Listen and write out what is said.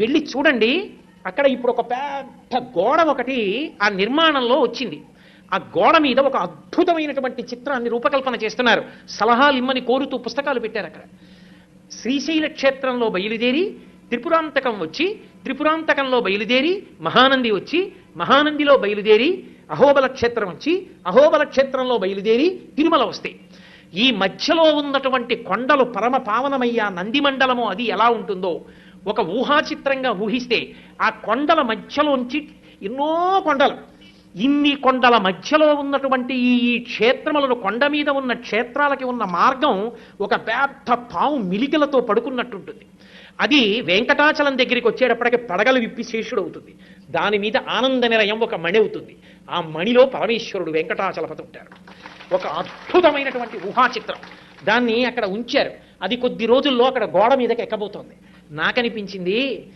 వెళ్ళి చూడండి. అక్కడ ఇప్పుడు ఒక పెద్ద గోడ ఒకటి ఆ నిర్మాణంలో వచ్చింది. ఆ గోడ మీద ఒక అద్భుతమైనటువంటి చిత్రాన్ని రూపకల్పన చేస్తున్నారు. సలహాలు ఇమ్మని కోరుతూ పుస్తకాలు పెట్టారు అక్కడ. శ్రీశైల క్షేత్రంలో బయలుదేరి త్రిపురాంతకం వచ్చి, త్రిపురాంతకంలో బయలుదేరి మహానంది వచ్చి, మహానందిలో బయలుదేరి అహోబల క్షేత్రం వచ్చి, అహోబల క్షేత్రంలో బయలుదేరి తిరుమల వస్తాయి. ఈ మధ్యలో ఉన్నటువంటి కొండలు పరమ పావనమయ్యా నంది మండలము అది ఎలా ఉంటుందో ఒక ఊహాచిత్రంగా ఊహిస్తే, ఆ కొండల మధ్యలోంచి ఎన్నో కొండలు, ఇన్ని కొండల మధ్యలో ఉన్నటువంటి ఈ క్షేత్రములను, కొండ మీద ఉన్న క్షేత్రాలకి ఉన్న మార్గం ఒక పెద్ద పాము మిలికలతో పడుకున్నట్టుంటుంది. అది వెంకటాచలం దగ్గరికి వచ్చేటప్పటికి పడగలు విప్పి శేషుడు అవుతుంది. దాని మీద ఆనంద నిలయం ఒక మణి అవుతుంది. ఆ మణిలో పరమేశ్వరుడు వెంకటాచలపతి ఉంటారు. ఒక అద్భుతమైనటువంటి ఊహాచిత్రం. దాన్ని అక్కడ ఉంచారు. అది కొద్ది రోజుల్లో అక్కడ గోడ మీదకి ఎక్కబోతోంది. నాకనిపించింది,